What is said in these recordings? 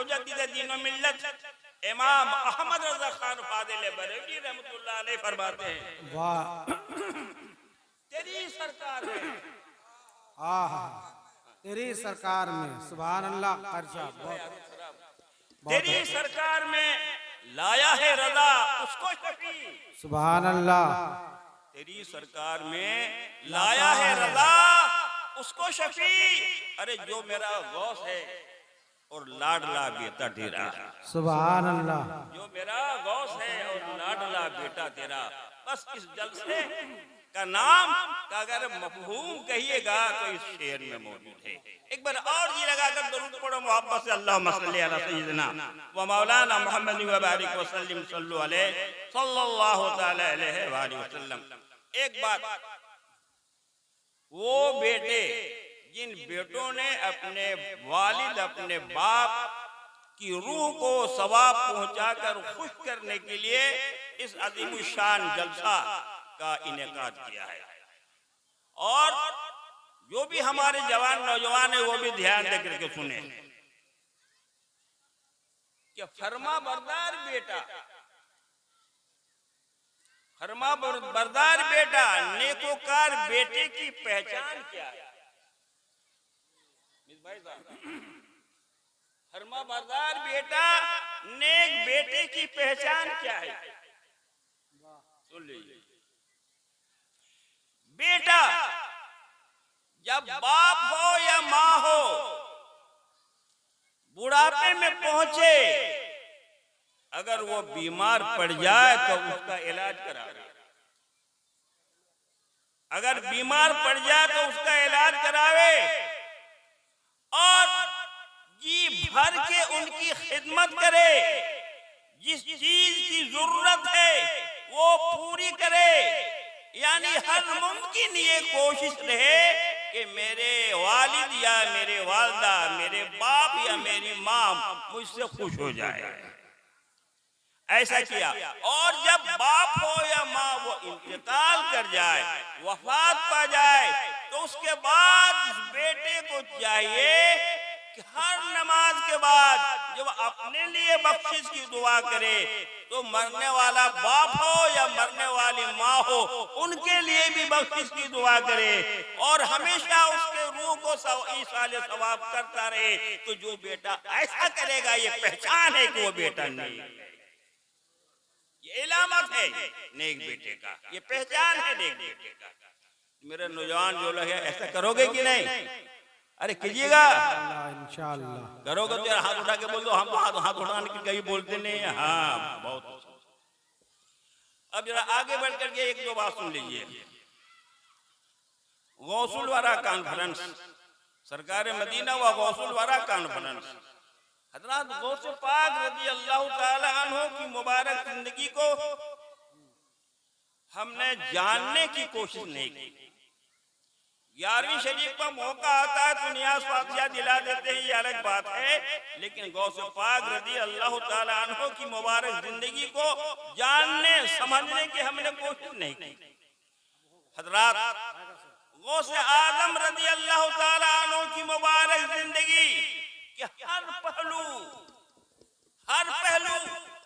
मुजद्दिद दीन व मिल्लत इमाम अहमद रजा खान फादिल बरेलवी रहमतुल्लाह अलैह फरमाते हैं, वाह, तेरी सरकार है, आहा, तेरी सरकार में, सुभान अल्लाह। खर्चा तेरी सरकार में लाया है रजा उसको शफी, सुभान अल्लाह। तेरी सरकार में लाया है रजा उसको शफी। अरे जो मेरा गौस है और लाडला बेटा तेरा, सुभान अल्लाह। जो मेरा गौस है और लाडला बेटा तेरा, बस इस जलसे का नाम का अगर मफहूम कहिएगा तो इस शेर में मौजूद है। एक बार और जी लगाकर दरूद पढ़ो मोहब्बत से, अल्लाहुम्मा सल्ली अला सय्यिदिना व मौलाना मुहम्मद व बारिक व सल्लिम सल्लु अलैहि सल्लल्लाहु तआला अलैहि व आलिहि वसल्लम। एक बात, वो बेटे जिन बेटों ने अपने वालिद अपने बाप की रूह को सवाब पहुंचाकर खुश करने के लिए इस अज़ीमुश्शान जलसा का इनेकाद किया है, और जो भी हमारे जवान नौजवान है वो भी ध्यान देकर के सुने कि फरमा बरदार बेटा, फरमा बरदार बेटा, नेकोकार बेटे की पहचान क्या है? फरमा बरदार बेटा, नेक बेटे की पहचान क्या है? सुन लीजिए, बेटा जब बाप हो या माँ हो, बुढ़ापे में पहुंचे, अगर वो बीमार पड़ जाए तो उसका इलाज करावे। अगर बीमार पड़ जाए तो उसका इलाज करावे और जी भर के उनकी खिदमत करे। जिस चीज की जरूरत है वो पूरी करे, यानी हर मुमकिन ये कोशिश रहे कि मेरे वालिद या मेरे वालदा, मेरे बाप या मेरी माँ मुझसे खुश हो जाए। ऐसा किया, और जब बाप हो या माँ वो इंतकाल कर जाए, वफात पा जाए, तो उसके बाद उस बेटे को चाहिए कि हर नमाज के बाद जब अपने लिए बख्शिश की दुआ करे, तो मरने वाला बाप हो या मरने वाली माँ हो, उनके लिए भी बख्शिश की दुआ करे और हमेशा उसके रूह को ईसाले सवाब करता रहे। तो जो बेटा ऐसा करेगा, ये पहचान है कि वो बेटा नहीं, ये इलामत है नेक बेटे का, ये पहचान है नेक बेटे का। मेरे नौजवान जो लोग हैं, ऐसा करोगे कि नहीं? अरे कीजिएगा, इंशाअल्लाह करोगे तो यार हाथ उठा के बोल दो। हम तो हाथ उठाने की कहीं बोलते नहीं है। हाँ, बहुत अच्छा। अब जरा आगे बढ़ करके एक दो बात सुन लीजिए। गौसुल वारा कॉन्फ्रेंस, सरकार मदीना व गौसुल वारा कॉन्फ्रेंस, हजरत गौस पाक रज़ी अल्लाह ताला अन्हु की मुबारक जिंदगी को हमने जानने की कोशिश नहीं की। 11वीं शरीफ का मौका आता है तो नियाज़ फातिहा दिला देते हैं, ये अलग बात है, लेकिन गौस पाक रज़ी अल्लाह ताला अन्हु की मुबारक जिंदगी को जानने समझने की हमने कोशिश नहीं की। हजरत गौस आजम रज़ी अल्लाह ताला अन्हु की मुबारक जिंदगी कि हर पहलू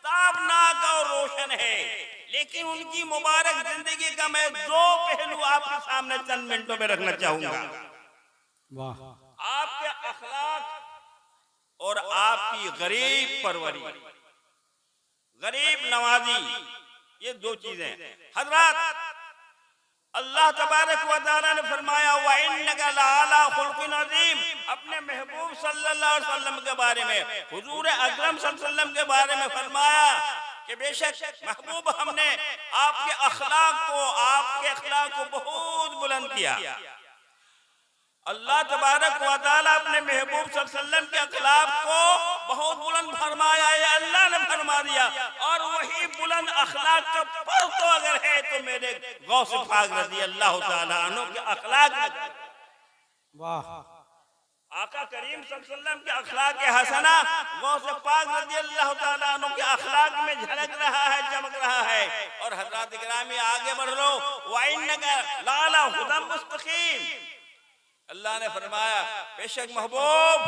ताबनाक और रोशन है, लेकिन उनकी मुबारक जिंदगी का मैं दो पहलू आपके सामने चंद मिनटों में रखना चाहूंगा। वाह, आपके अखलाक और आपकी गरीब परवरी, गरीब नवाजी, ये दो चीजें। हजरत अल्लाह तबारक व तआला ने फरमाया, व इन्नका लअला खुल्किन अज़ीम, अपने महबूब सल्लल्लाहु अलैहि वसल्लम के बारे में, हुजूर अकरम सल्लल्लाहु अलैहि वसल्लम के बारे में फरमाया कि बेशक महबूब हमने आपके अखलाक को बहुत बुलंद किया। अल्लाह तबारक व तआला अपने महबूब सल्लल्लाहु अलैहि वसल्लम के अखलाक को बहुत बुलंद फरमाया है, अल्लाह ने फरमा दिया। और वही बुलंद अखलाक का पर तो अगर है तो मेरे गौस पाक रज़ी अल्लाह ताला अन्हु के अखलाक। वाह, आका करीम सल्लल्लाहु अलैहि वसल्लम के अखलाक के हसना गौस पाक रज़ी अल्लाह ताला अन्हु के अखलाक में झलक रहा है, चमक रहा है। और हज़रात गिरामी आगे बढ़ लो, व इन्नका लअला हुदन मुस्तकीम, अल्लाह ने फरमाया बेशक महबूब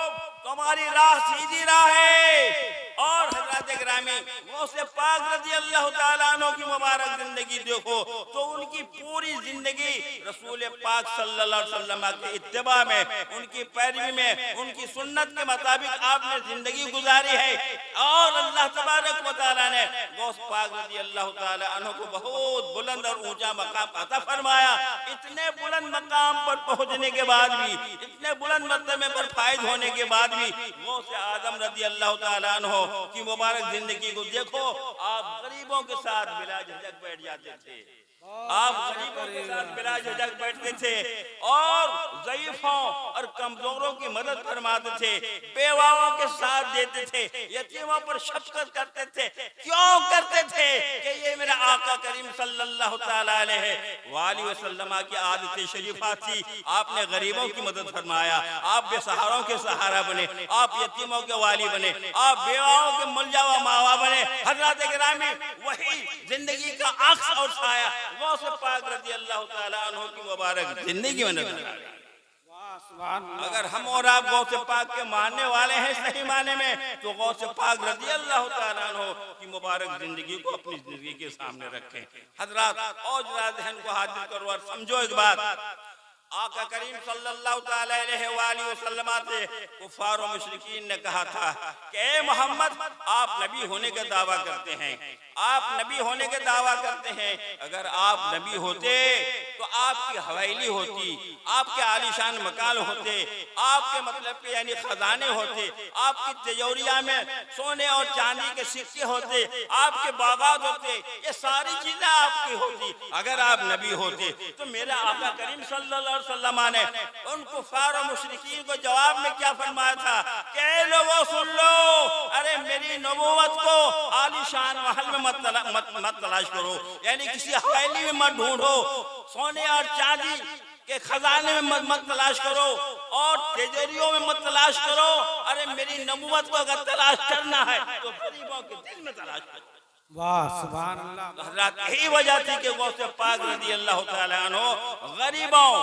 तुम्हारी राह सीधी राह है। और हजरत गिरामी गौसे पाक रज़ी अल्लाह ताला अन्हु की मुबारक जिंदगी देखो तो उनकी पूरी जिंदगी रसूल पाक सल्लल्लाहु अलैहि वसल्लम के इत्तिबा में, उनकी पैरवी में, उनकी सुन्नत के मुताबिक आपने जिंदगी गुजारी है। और अल्लाह तबारक व तआला ने गौस पाक रज़ी अल्लाह ताला अन्हु को बहुत बुलंद और ऊंचा मकाम अता फरमाया। इतने बुलंद मकाम पर पहुंचने के बाद भी, इतने बुलंद मर्तबे पर फायद होने के बाद भी गौस आजम रज़ी अल्लाह ताला अन्हु की मुबारक जिंदगी को देखो। आप गरीबों के साथ बिला झिझक बैठ जाते थे, आप गरीबों के साथ बिला झिझक बैठते थे और ज़ईफों और कमजोरों की मदद फरमाते थे, बेवाओं के साथ देते थे, यतीमों पर शफकत करते थे। क्यों करते थे? कि ये मेरा आका करीम सल्लल्लाहु ताला अलैहि वसल्लम की आदत शरीफा थी। आपने गरीबों की मदद फरमाया, आप बेसहारों के सहारा बने, आप यतीमों के वाली बने, आप बेवाओं के मुलजावा मावा बने। हजरत गिरामी वही जिंदगी का अक्स और साया गौस पाक रज़ी अल्लाह ताला अन्हु की मुबारक जिंदगी में नजर आ रही। अगर हम और आप गौस पाक के मानने वाले हैं सही माने में, तो गौस पाक रज़ी अल्लाह ताला अन्हु की मुबारक जिंदगी को अपनी जिंदगी के सामने रखें। हजरत और जरा ज़हन को हाजिर करो और समझो एक बात। आका करीम सल्लल्लाहु ताला अलैहि वसल्लम से कुफार और मुशरिकीन ने कहा था कि ए मोहम्मद, आप नबी होने का दावा करते हैं, आप नबी होने का दावा करते हैं। अगर आप नबी होते तो आपकी हवेली होती, आपके आलीशान मकान होते, आपके मतलब के यानी खजाने होते, आपकी तिजोरिया में सोने और चांदी के सिक्के होते, आपके बागात होते, ये सारी चीजें आपकी होती अगर आप नबी होते। तो मेरा आका करीम सल्लल्लाहु अलैहि वसल्लम ने उन कुफार और मुशरिकीन को जवाब में क्या फरमाया था कि लोगों सुन लो, अरे मेरी नबूवत को आलीशान महल में मत तलाश करो, यानी किसी हवेली में मत ढूंढो, सोने और चांदी के खजाने में मत तलाश करो और तिजोरियों में मत तलाश करो। अरे मेरी नबूवत को अगर तलाश करना है तो गरीबों के दिल में तलाश करो। वाह सुभान अल्लाह। हजरत यही वजह थी कि गौस पाक रज़ी अल्लाह ताला अन्हु गरीबों,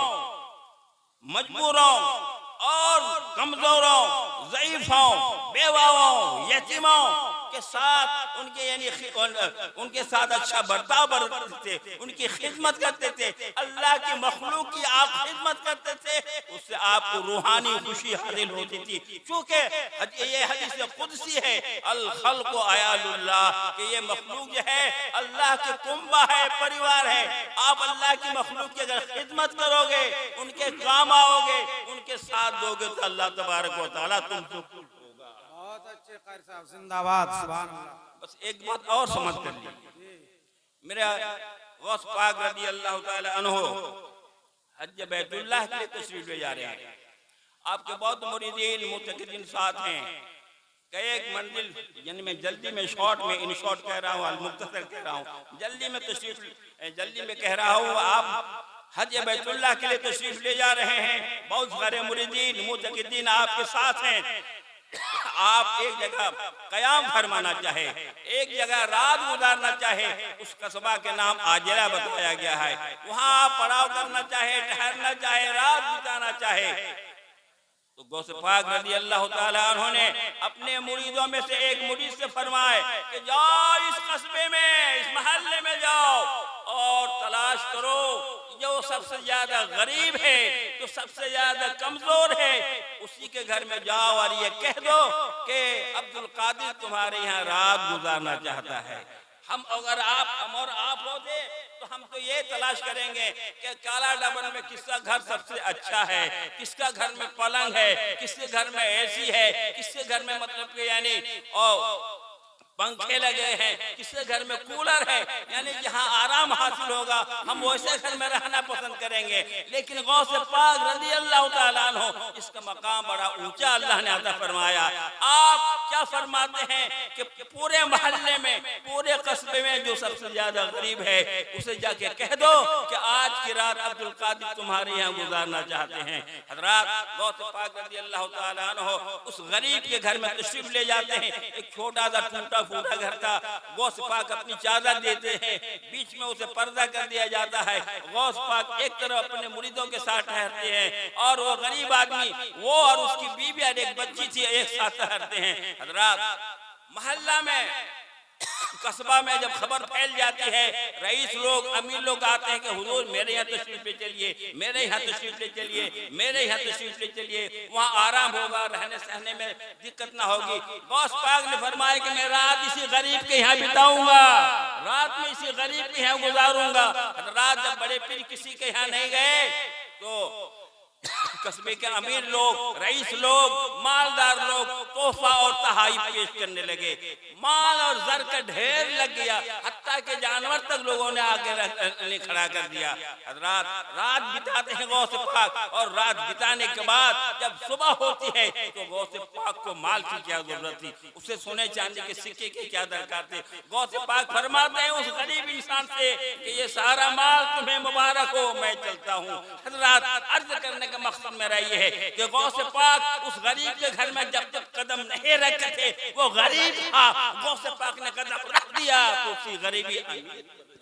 मजबूरों और कमजोरों, ज़ईफों, बेवाओं, यतीमों के साथ उनके यानी उनके साथ अच्छा बर्ताव करते थे, उनकी खिदमत करते थे। अल्लाह की मखलूक की आप खिदमत करते थे, उससे आपको रूहानी खुशी हासिल होती थी। क्योंकि ये हदीस कुदसी है, अल खल्क़ु अयालुल्लाह, कि ये मखलूक जो है अल्लाह के कुंबा है, परिवार है। आप अल्लाह की मखलूक की अगर खिदमत करोगे, उनके काम आओगे, उनके साथ दोगे तो अल्लाह तबारक व तआला तुमको बहुत अच्छे कारी साहब, जिंदाबाद सुभान अल्लाह। बस एक बात और समझ कर लीजिए, मेरा गौस पाक रज़ी अल्लाह ताला अन्हु हज बैतुल्लाह के लिए तशरीफ ले जा रहे हैं। आपके बहुत मुरीदीन मुतक़िदीन साथ हैं कि एक मंजिल यानी मैं जल्दी में शॉर्ट में इन शॉर्ट कह रहा हूँ, अल मुख्तसर कह रहा हूँ, जल्दी में कह रहा हूँ। आप हज बैतुल्लाह के लिए तशरीफ ले जा रहे हैं, बहुत सारे मुरीदीन मुतक़िदीन आपके साथ हैं। आप एक जगह कयाम फरमाना चाहे, एक जगह रात गुजारना चाहे, उस कस्बा के नाम आजरा बताया गया है। वहां आप पड़ाव करना चाहे, ठहरना चाहे, रात बिताना चाहे, तो गौस पाक रज़ी अल्लाह ताला अन्हु ने अपने मुरीदों में से एक मुरीद से फरमाए कि जाओ इस कस्बे में, इस मोहल्ले में जाओ और तलाश करो जो सबसे ज्यादा गरीब है, जो सबसे ज्यादा कमजोर है, उसी के घर में जाओ और ये कह दो कि अब्दुल कादिर तुम्हारे यहाँ रात गुजारना चाहता है। हम और आप होते तो हम तो ये तलाश करेंगे कि काला डबल में किसका घर सबसे अच्छा है, किसका घर में पलंग है, किसके घर में एसी है, किसके घर में मतलब कि यानी और पंखे लगे हैं, किसके घर में कूलर है, यानी जहाँ आराम हासिल होगा हम वैसे घर में रहना पसंद करेंगे। लेकिन गौस पाक रज़ी अल्लाह ताला अन्हु इसका मकाम बड़ा ऊंचा अल्लाह ने अता फरमाया। आप क्या फरमाते हैं कि पूरे मोहल्ले में, पूरे कस्बे में जो सबसे ज्यादा गरीब है उसे जाके कह दो कि आज की रात अब्दुल कादिर तुम्हारे यहाँ गुजारना चाहते हैं। हजरात गौस पाक रज़ी अल्लाह ताला अन्हु उस गरीब के घर में तशरीफ ले जाते हैं। एक छोटा सा टूटा फूटा घर था। गौस पाक अपनी चादर देते हैं, बीच में उसे पर्दा कर दिया जाता है। गौस पाक एक तरफ अपने मुरीदों के साथ ठहरते हैं और वो गरीब आदमी, वो और उसकी बीवी और एक बच्ची थी, एक साथ ठहरते हैं। हजरात मोहल्ला में, कस्बा में जब खबर फैल जाती है, रईस लोग, अमीर लोग आते हैं कि हुजूर मेरे यहाँ तशरीफ ले चलिए, मेरे यहाँ तशरीफ ले चलिए, मेरे यहाँ तशरीफ ले चलिए, वहाँ आराम होगा, रहने सहने में दिक्कत ना होगी। गौस पाक ने फरमाया कि मैं रात इसी गरीब के यहाँ बिताऊंगा, रात में इसी गरीब के यहाँ गुजारूंगा। रात जब बड़े पीर किसी के यहाँ नहीं गए तो कस्बे के अमीर लोग, रईस लोग, मालदार लोग तोहफा और तहाई पेश करने लगे। माल और जर का ढेर लग गया, हत्ता के जानवर तक लोगों ने आगे खड़ा कर दिया। हजरात रात बिताते हैं गौस पाक, और रात बिताने के बाद जब सुबह होती है तो गौस पाक को माल की क्या जरूरत थी, उसे सोने चांदी के सिक्के की क्या दरकार थी। गौस पाक फरमाते हैं उस गरीब इंसान से कि ये सारा माल तुम्हें मुबारक हो, मैं चलता हूँ। हजरात अर्ज करने का मकसद मेरा ये है कि गौस पाक उस गरीब के घर में जब तक कदम नहीं रखे थे, वो गरीब था, गौस पाक ने कदम रख दिया तो उसी गरीबी।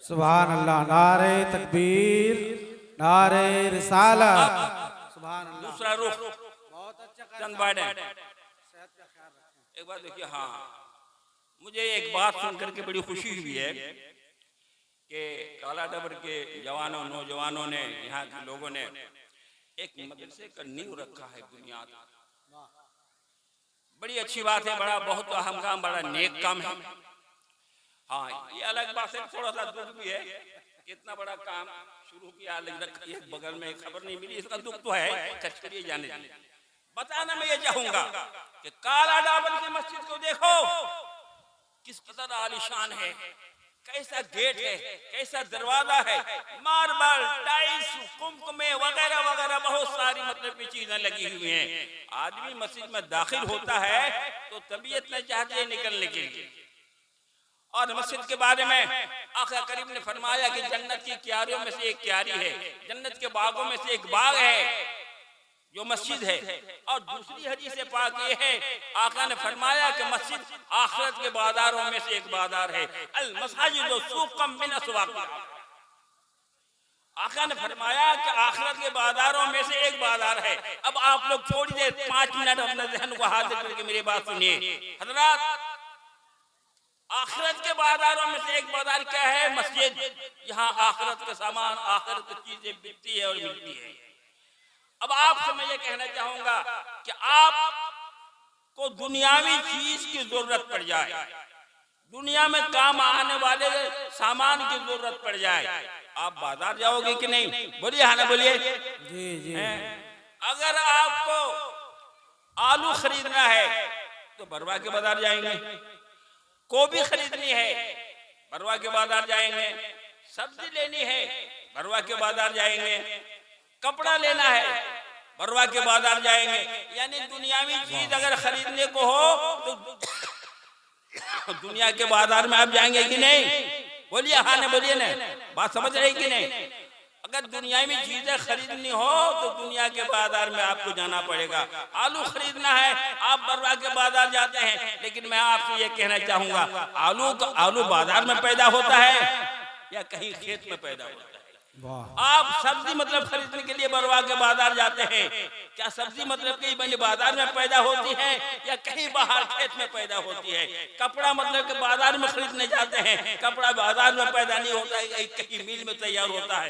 सुभान अल्लाह, नारे तकबीर, नारे रिसालत, सुभान अल्लाह। दूसरा रुख बहुत अच्छा चंद बातें सेहत का ख्याल रखें। एक बात देखिए, हाँ मुझे एक बात सुन करके बड़ी खुशी हुई है कि काला डबर के जवानों, नौजवानों ने, यहाँ के लोगों ने एक मदरसे का नींव रखा है बुनियाद। बड़ी अच्छी बात है, बड़ा बहुत अहम काम, बड़ा नेक काम है। हाँ ये अलग बात है, थोड़ा सा दुख भी है, इतना बड़ा काम शुरू किया, रखी है, बगल में खबर नहीं मिली, इसका दुख तो है। कचकरिए जाने बताना मैं ये चाहूंगा कि काला डाबर की मस्जिद को देखो किस कदर आलीशान है, कैसा गेट है, कैसा दरवाजा है, मार्बल, टाइल्स, कुमकुमे वगैरह वगैरह बहुत सारी मतलब की चीजें लगी हुई हैं। आदमी मस्जिद में दाखिल होता है तो तबीयत नहीं चाहती है निकलने के लिए। और मस्जिद के बारे में आका करीम ने फरमाया कि जन्नत की क्यारियों में से एक क्यारी है, जन्नत के बागों में से एक बाग है जो मस्जिद है। और दूसरी हदीस पाक ये है, आका ने फरमाया कि मस्जिद आखिरत के बाजारों में से एक बाजार है। अल मसाजिद सूक़म मिन अस्वाक़। आका ने फरमाया कि आखिरत के बाजारों में से एक बाजार है। अब आप लोग थोड़ी देर 5 मिनट अपने ज़हन को हाजिर करके मेरी बात सुनिए। हज़रात आखिरत के बाजारों में से एक बाजार क्या है? मस्जिद। यहाँ आखिरत का सामान, आखिरत की चीजें बिकती है और मिलती है। अब आपसे मैं ये कहना चाहूंगा कि आपको दुनियावी चीज की जरूरत पड़ जाए, दुनिया में काम आने वाले सामान की जरूरत पड़ जाए, आप बाजार जाओगे कि नहीं? बोलिए हाँ ना बोलिए। जी जी। अगर आपको आलू खरीदना है तो बरवा के बाजार जाएंगे, गोभी खरीदनी है बरवा के बाजार जाएंगे, सब्जी लेनी है बरवा के बाजार जाएंगे, कपड़ा लेना है बरवा के बाजार जाएंगे। यानी दुनियावी चीज अगर खरीदने को हो तो दुनिया के बाजार में आप जाएंगे कि नहीं? बोलिए हाँ ना बोलिए ना, बात समझ रहे कि नहीं? अगर दुनियावी चीजें खरीदनी हो तो दुनिया के बाजार में आपको जाना पड़ेगा। आलू खरीदना है आप बरवा के बाजार जाते हैं, लेकिन मैं आपसे ये कहना चाहूंगा आलू बाजार में पैदा होता है या कहीं खेत में पैदा होता है? आप सब्जी मतलब खरीदने के लिए बरवा के बाजार जाते हैं, क्या सब्जी मतलब कहीं बड़ी बाजार में पैदा होती है या कहीं बाहर खेत में पैदा होती है? कपड़ा मतलब के बाजार में खरीदने जाते हैं, कपड़ा बाजार में पैदा नहीं होता है, कहीं मिल में तैयार होता है।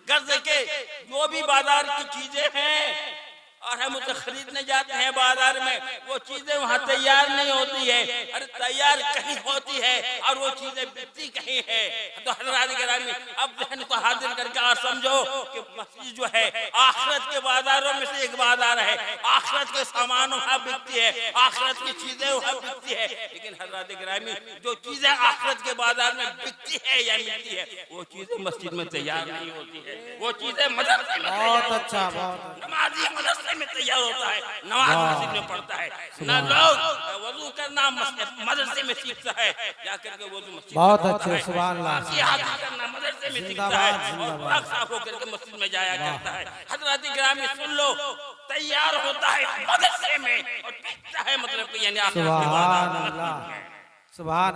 गर्ज के जो भी बाजार की चीजें हैं और हम उसे खरीदने जाते हैं बाजार में, वो चीजें वहाँ तैयार नहीं होती है, अरे तैयार कहीं होती है और वो चीजें बिकती कहीं है। तो हज़रात गिरामी अब जहन को हाजिर करके आप समझो कि मस्जिद जो है आखिरत के बाजारों में से एक बाजार है, आखिरत के सामान वहाँ बिकती है, आखिरत की चीजें वहाँ बिकती है। लेकिन हज़रात गिरामी जो चीजें आखिरत के बाजार में बिकती है या मिलती है वो चीजें मस्जिद में तैयार नहीं होती है, वो चीजें मदरसे में, बहुत अच्छा, नमाजी मदरसे में तैयार होता है, नमाज मस्जिद में पढ़ता है। ना लोग वजू करना मदरसे में सीखता है, जाकर के वजू मस्जिद बहुत अच्छे, सुभान अल्लाह। हाथ करना मदरसे में सीखता है और पाक साफ होकर के मस्जिद में जाया करता है। हजरत ग्रामी सुन लो, तैयार होता है मदरसे में और पीछता है, मतलब कि यानी सुभान अल्लाह, सुभान।